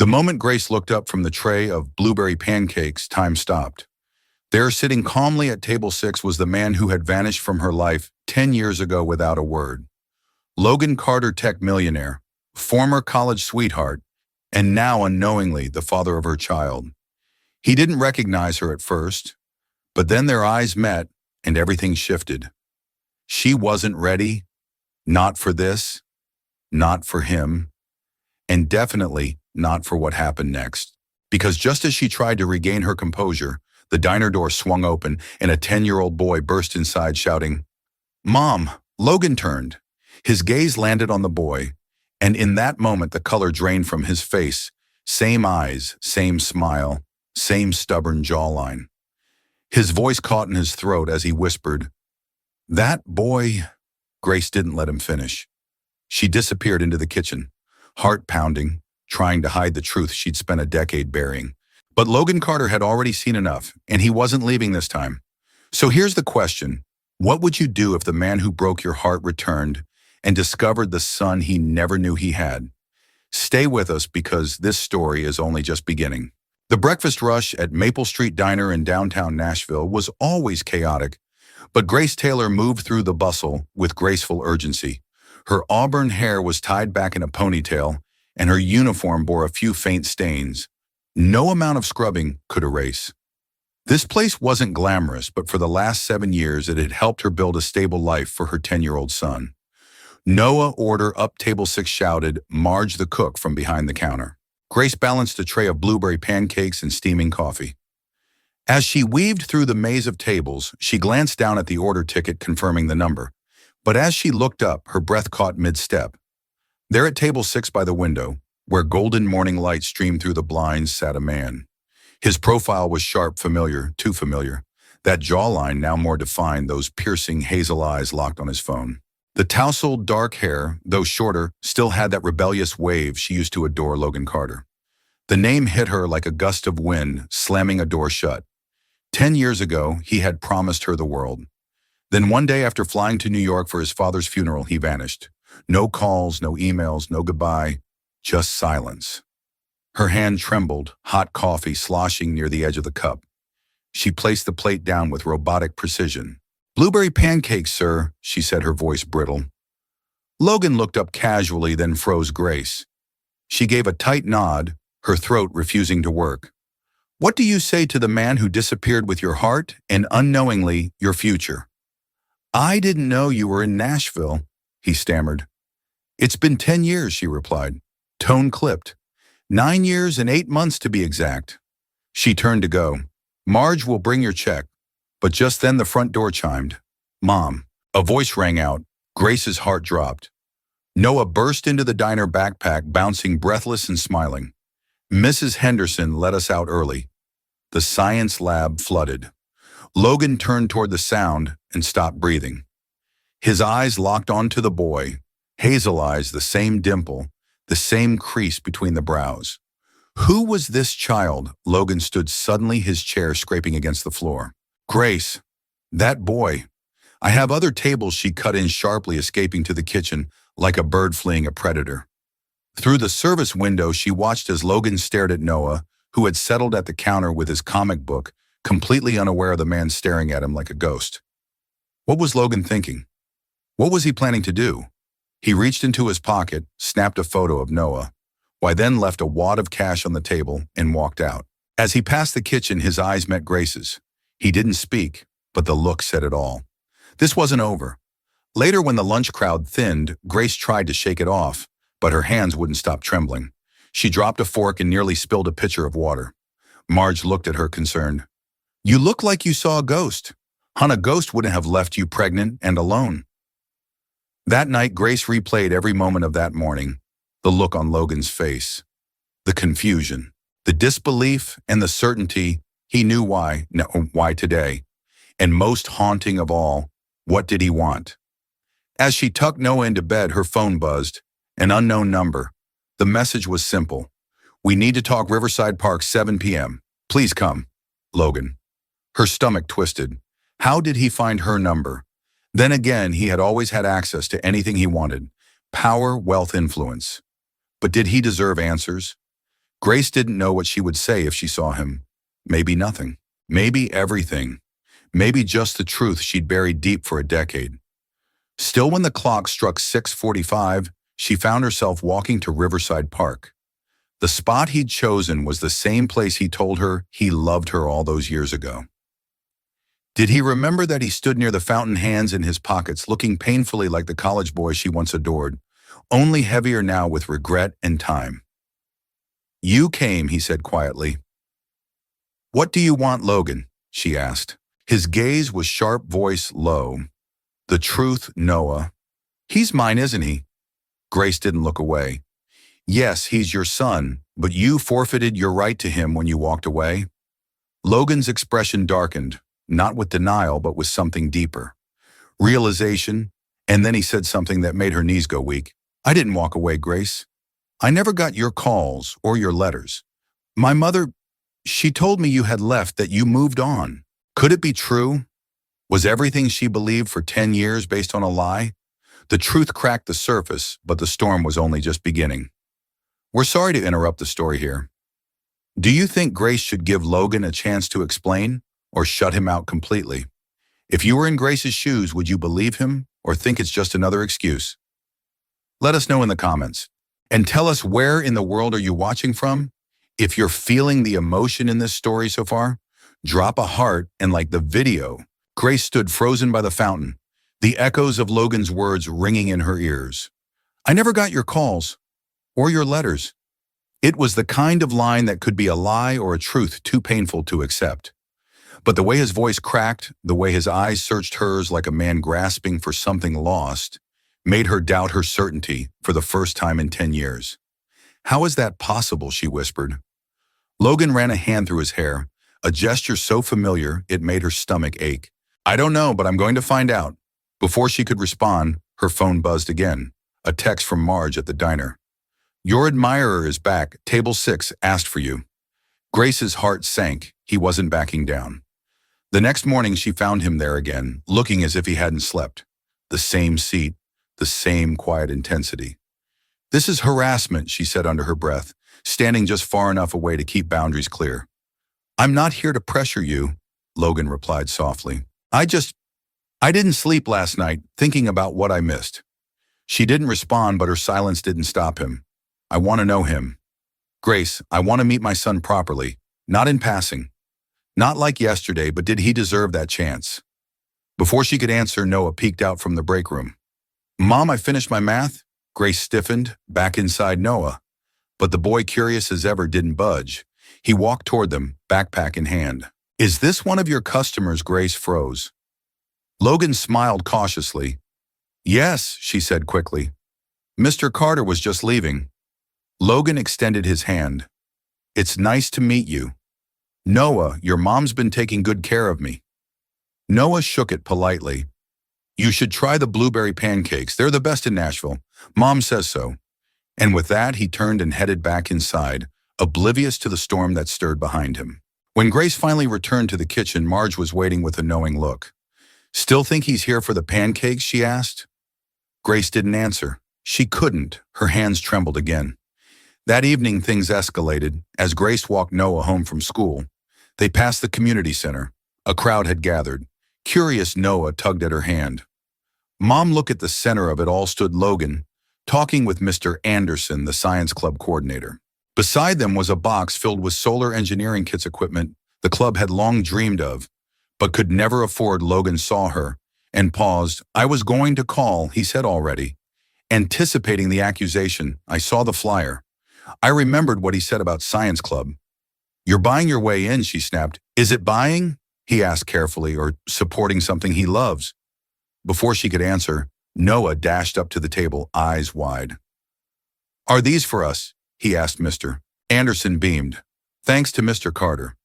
The moment Grace looked up from the tray of blueberry pancakes, time stopped. There, sitting calmly at table 6, was the man who had vanished from her life 10 years ago without a word. Logan Carter, tech millionaire, former college sweetheart, and now unknowingly the father of her child. He didn't recognize her at first, but then their eyes met and everything shifted. She wasn't ready, not for this, not for him, and definitely not for what happened next. Because just as she tried to regain her composure, the diner door swung open and a 10-year-old boy burst inside shouting, "Mom!" Logan turned. His gaze landed on the boy, and in that moment the color drained from his face. Same eyes, same smile, same stubborn jawline. His voice caught in his throat as he whispered, "That boy." Grace didn't let him finish. She disappeared into the kitchen, heart pounding, trying to hide the truth she'd spent a decade burying. But Logan Carter had already seen enough, and he wasn't leaving this time. So here's the question. What would you do if the man who broke your heart returned and discovered the son he never knew he had? Stay with us because this story is only just beginning. The breakfast rush at Maple Street Diner in downtown Nashville was always chaotic, but Grace Taylor moved through the bustle with graceful urgency. Her auburn hair was tied back in a ponytail, and her uniform bore a few faint stains. No amount of scrubbing could erase. This place wasn't glamorous, but for the last 7 years it had helped her build a stable life for her 10-year-old son. "Noah, order up," table 6 shouted, Marge the cook from behind the counter. Grace balanced a tray of blueberry pancakes and steaming coffee. As she weaved through the maze of tables, she glanced down at the order ticket confirming the number. But as she looked up, her breath caught mid-step. There at table 6 by the window, where golden morning light streamed through the blinds, sat a man. His profile was sharp, familiar, too familiar. That jawline now more defined, those piercing hazel eyes locked on his phone. The tousled dark hair, though shorter, still had that rebellious wave she used to adore Logan Carter. The name hit her like a gust of wind, slamming a door shut. 10 years ago, he had promised her the world. Then one day after flying to New York for his father's funeral, he vanished. No calls, no emails, no goodbye, just silence. Her hand trembled, hot coffee sloshing near the edge of the cup. She placed the plate down with robotic precision. "Blueberry pancakes, sir," she said, her voice brittle. Logan looked up casually, then froze Grace. She gave a tight nod, her throat refusing to work. "What do you say to the man who disappeared with your heart and unknowingly your future?" "I didn't know you were in Nashville," he stammered. "It's been 10 years, she replied, tone clipped. 9 years and 8 months to be exact. She turned to go. "Marge will bring your check." But just then the front door chimed. "Mom." A voice rang out. Grace's heart dropped. Noah burst into the diner, backpack bouncing, breathless and smiling. "Mrs. Henderson let us out early." The science lab flooded. Logan turned toward the sound and stopped breathing. His eyes locked onto the boy, hazel eyes, the same dimple, the same crease between the brows. Who was this child? Logan stood suddenly, his chair scraping against the floor. "Grace, that boy." "I have other tables," she cut in sharply, escaping to the kitchen like a bird fleeing a predator. Through the service window, she watched as Logan stared at Noah, who had settled at the counter with his comic book, completely unaware of the man staring at him like a ghost. What was Logan thinking? What was he planning to do? He reached into his pocket, snapped a photo of Noah, then left a wad of cash on the table and walked out. As he passed the kitchen, his eyes met Grace's. He didn't speak, but the look said it all. This wasn't over. Later, when the lunch crowd thinned, Grace tried to shake it off, but her hands wouldn't stop trembling. She dropped a fork and nearly spilled a pitcher of water. Marge looked at her, concerned. "You look like you saw a ghost." "Hun, a ghost wouldn't have left you pregnant and alone." That night, Grace replayed every moment of that morning, the look on Logan's face, the confusion, the disbelief, and the certainty he knew why today. And most haunting of all, what did he want? As she tucked Noah into bed, her phone buzzed, an unknown number. The message was simple. "We need to talk, Riverside Park, 7 p.m. Please come. Logan." Her stomach twisted. How did he find her number? Then again, he had always had access to anything he wanted. Power, wealth, influence. But did he deserve answers? Grace didn't know what she would say if she saw him. Maybe nothing. Maybe everything. Maybe just the truth she'd buried deep for a decade. Still, when the clock struck 6:45, she found herself walking to Riverside Park. The spot he'd chosen was the same place he told her he loved her all those years ago. Did he remember that he stood near the fountain, hands in his pockets, looking painfully like the college boy she once adored, only heavier now with regret and time? "You came," he said quietly. "What do you want, Logan?" she asked. His gaze was sharp, voice low. "The truth, Noah." "He's mine, isn't he?" Grace didn't look away. "Yes, he's your son, but you forfeited your right to him when you walked away." Logan's expression darkened, not with denial, but with something deeper. Realization, and then he said something that made her knees go weak. "I didn't walk away, Grace. I never got your calls or your letters. My mother, she told me you had left, that you moved on. Could it be true? Was everything she believed for 10 years based on a lie? The truth cracked the surface, but the storm was only just beginning. We're sorry to interrupt the story here. Do you think Grace should give Logan a chance to explain, or shut him out completely? If you were in Grace's shoes, would you believe him, or think it's just another excuse? Let us know in the comments. And tell us, where in the world are you watching from? If you're feeling the emotion in this story so far, drop a heart and like the video. Grace stood frozen by the fountain, the echoes of Logan's words ringing in her ears. "I never got your calls or your letters." It was the kind of line that could be a lie or a truth too painful to accept. But the way his voice cracked, the way his eyes searched hers like a man grasping for something lost, made her doubt her certainty for the first time in 10 years. "How is that possible?" she whispered. Logan ran a hand through his hair, a gesture so familiar it made her stomach ache. "I don't know, but I'm going to find out." Before she could respond, her phone buzzed again, a text from Marge at the diner. "Your admirer is back. Table 6 asked for you." Grace's heart sank. He wasn't backing down. The next morning she found him there again, looking as if he hadn't slept. The same seat, the same quiet intensity. "This is harassment," she said under her breath, standing just far enough away to keep boundaries clear. "I'm not here to pressure you," Logan replied softly. I didn't sleep last night, thinking about what I missed." She didn't respond, but her silence didn't stop him. "I want to know him. Grace, I want to meet my son properly, not in passing. Not like yesterday, but did he deserve that chance?" Before she could answer, Noah peeked out from the break room. "Mom, I finished my math." Grace stiffened, back inside Noah. But the boy, curious as ever, didn't budge. He walked toward them, backpack in hand. "Is this one of your customers?" Grace froze. Logan smiled cautiously. "Yes," she said quickly. "Mr. Carter was just leaving." Logan extended his hand. "It's nice to meet you. Noah, your mom's been taking good care of me." Noah shook it politely. "You should try the blueberry pancakes. They're the best in Nashville. Mom says so." And with that, he turned and headed back inside, oblivious to the storm that stirred behind him. When Grace finally returned to the kitchen, Marge was waiting with a knowing look. "Still think he's here for the pancakes?" she asked. Grace didn't answer. She couldn't. Her hands trembled again. That evening, things escalated. As Grace walked Noah home from school, they passed the community center. A crowd had gathered. Curious, Noah tugged at her hand. "Mom, look." At the center of it all stood Logan, talking with Mr. Anderson, the science club coordinator. Beside them was a box filled with solar engineering kits, equipment the club had long dreamed of, but could never afford. Logan saw her and paused. "I was going to call," he said already, anticipating the accusation. "I saw the flyer." I remembered what he said about science club. "You're buying your way in," she snapped. "Is it buying?" he asked carefully, "or supporting something he loves?" Before she could answer, Noah dashed up to the table, eyes wide. "Are these for us?" he asked. Mr. Anderson beamed. "Thanks to Mr. Carter."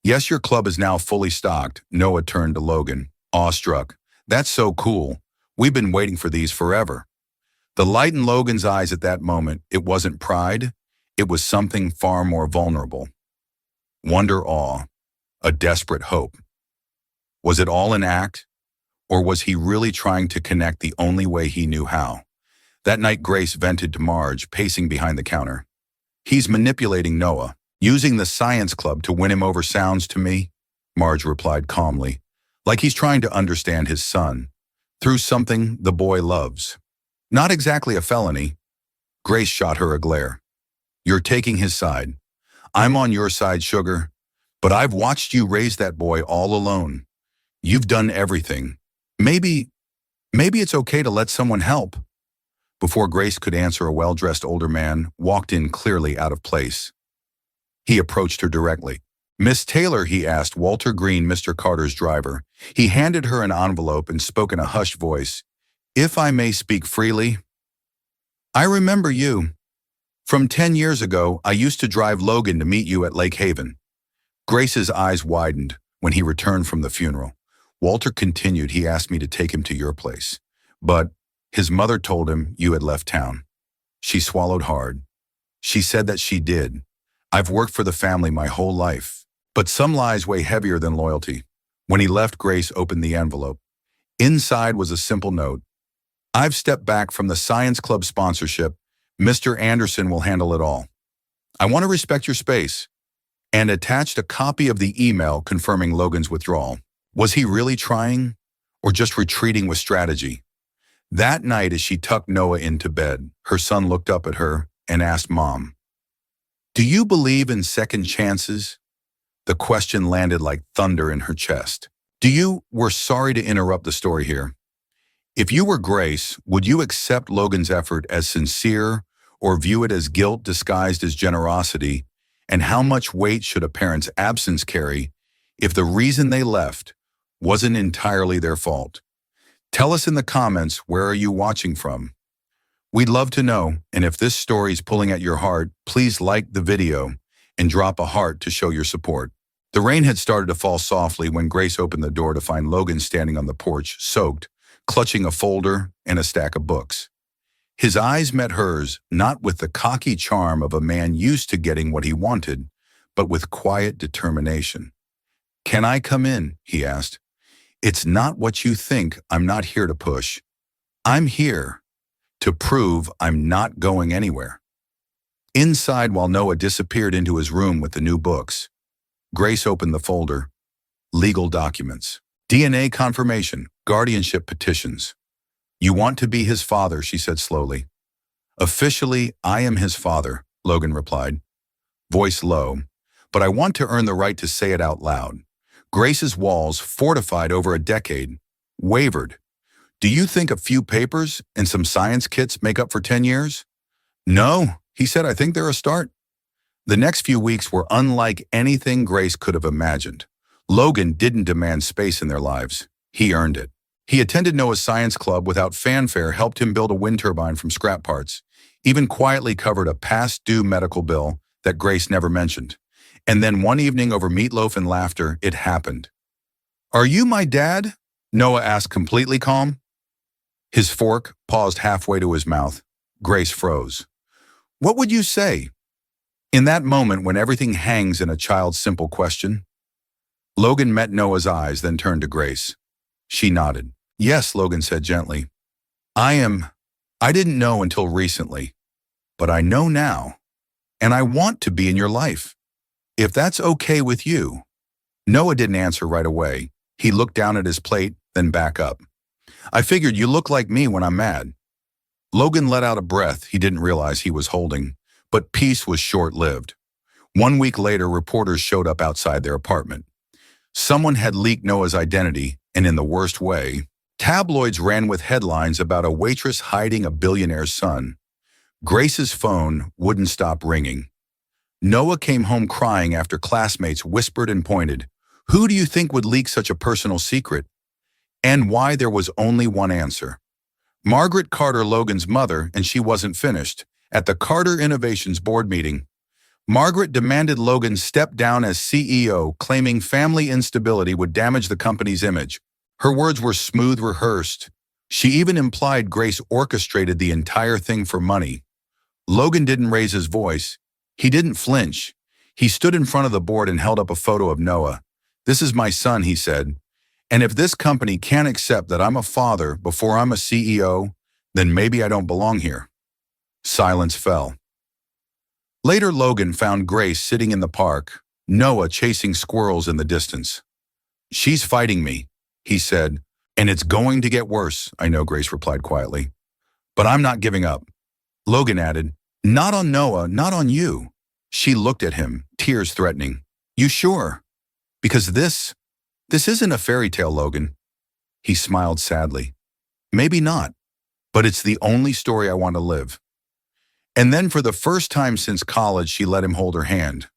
"Yes, your club is now fully stocked." Noah turned to Logan, awestruck. "That's so cool. We've been waiting for these forever." The light in Logan's eyes at that moment, it wasn't pride. It was something far more vulnerable. Wonder, awe, a desperate hope. Was it all an act? Or was he really trying to connect the only way he knew how? That night, Grace vented to Marge, pacing behind the counter. He's manipulating Noah, using the science club to win him over sounds to me, Marge replied calmly, like he's trying to understand his son, through something the boy loves. Not exactly a felony. Grace shot her a glare. You're taking his side. I'm on your side, sugar. But I've watched you raise that boy all alone. You've done everything. Maybe it's okay to let someone help. Before Grace could answer, a well-dressed older man walked in, clearly out of place. He approached her directly. Miss Taylor, he asked, Walter Green, Mr. Carter's driver. He handed her an envelope and spoke in a hushed voice. If I may speak freely. I remember you. From 10 years ago, I used to drive Logan to meet you at Lake Haven. Grace's eyes widened when he returned from the funeral. Walter continued, he asked me to take him to your place. But his mother told him you had left town. She swallowed hard. She said that she did. I've worked for the family my whole life. But some lies weigh heavier than loyalty. When he left, Grace opened the envelope. Inside was a simple note. I've stepped back from the Science Club sponsorship. Mr. Anderson will handle it all. I want to respect your space. And attached a copy of the email confirming Logan's withdrawal. Was he really trying, or just retreating with strategy? That night, as she tucked Noah into bed, her son looked up at her and asked, Mom, do you believe in second chances? The question landed like thunder in her chest. We're sorry to interrupt the story here. If you were Grace, would you accept Logan's effort as sincere or view it as guilt disguised as generosity? And how much weight should a parent's absence carry if the reason they left wasn't entirely their fault? Tell us in the comments, where are you watching from? We'd love to know, and if this story is pulling at your heart, please like the video and drop a heart to show your support. The rain had started to fall softly when Grace opened the door to find Logan standing on the porch, soaked, clutching a folder and a stack of books. His eyes met hers, not with the cocky charm of a man used to getting what he wanted, but with quiet determination. Can I come in? He asked. It's not what you think. I'm not here to push. I'm here to prove I'm not going anywhere. Inside, while Noah disappeared into his room with the new books, Grace opened the folder. Legal documents. DNA confirmation. Guardianship petitions. You want to be his father, she said slowly. Officially, I am his father, Logan replied, voice low, but I want to earn the right to say it out loud. Grace's walls, fortified over a decade, wavered. Do you think a few papers and some science kits make up for 10 years? No, he said, I think they're a start. The next few weeks were unlike anything Grace could have imagined. Logan didn't demand space in their lives. He earned it. He attended Noah's science club without fanfare, helped him build a wind turbine from scrap parts, even quietly covered a past-due medical bill that Grace never mentioned. And then one evening, over meatloaf and laughter, it happened. Are you my dad? Noah asked, completely calm. His fork paused halfway to his mouth. Grace froze. What would you say? In that moment when everything hangs in a child's simple question. Logan met Noah's eyes, then turned to Grace. She nodded. Yes, Logan said gently. I didn't know until recently, but I know now, and I want to be in your life. If that's okay with you. Noah didn't answer right away. He looked down at his plate, then back up. I figured you look like me when I'm mad. Logan let out a breath he didn't realize he was holding, but peace was short-lived. 1 week later, reporters showed up outside their apartment. Someone had leaked Noah's identity, and in the worst way, tabloids ran with headlines about a waitress hiding a billionaire's son. Grace's phone wouldn't stop ringing. Noah came home crying after classmates whispered and pointed. Who do you think would leak such a personal secret? And why there was only one answer. Margaret Carter, Logan's mother, and she wasn't finished. At the Carter Innovations board meeting, Margaret demanded Logan step down as CEO, claiming family instability would damage the company's image. Her words were smooth, rehearsed. She even implied Grace orchestrated the entire thing for money. Logan didn't raise his voice. He didn't flinch. He stood in front of the board and held up a photo of Noah. This is my son, he said. And if this company can't accept that I'm a father before I'm a CEO, then maybe I don't belong here. Silence fell. Later, Logan found Grace sitting in the park, Noah chasing squirrels in the distance. "She's fighting me," he said, "and it's going to get worse," "I know," Grace replied quietly. "But I'm not giving up." Logan added, "Not on Noah, not on you." She looked at him, tears threatening. "You sure? Because this isn't a fairy tale, Logan." He smiled sadly. "Maybe not, but it's the only story I want to live." And then for the first time since college, she let him hold her hand.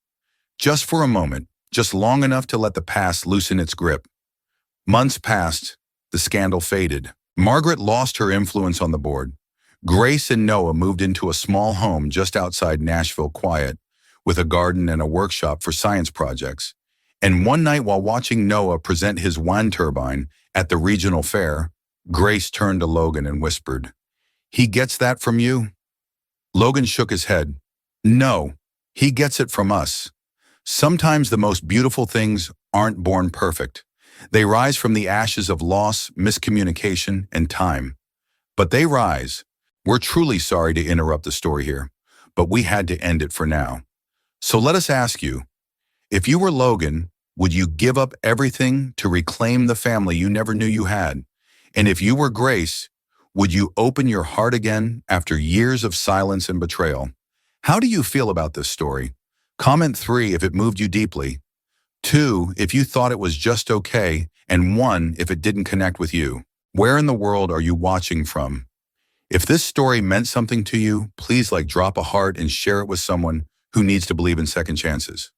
Just for a moment, just long enough to let the past loosen its grip. Months passed, the scandal faded. Margaret lost her influence on the board. Grace and Noah moved into a small home just outside Nashville, quiet, with a garden and a workshop for science projects. And one night while watching Noah present his wind turbine at the regional fair, Grace turned to Logan and whispered, "He gets that from you?" Logan shook his head. "No, he gets it from us. Sometimes the most beautiful things aren't born perfect. They rise from the ashes of loss, miscommunication, and time. But they rise. We're truly sorry to interrupt the story here, but we had to end it for now. So let us ask you, if you were Logan, would you give up everything to reclaim the family you never knew you had? And if you were Grace, would you open your heart again after years of silence and betrayal? How do you feel about this story? Comment 3 if it moved you deeply, 2 if you thought it was just okay, and 1 if it didn't connect with you. Where in the world are you watching from? If this story meant something to you, please drop a heart and share it with someone who needs to believe in second chances.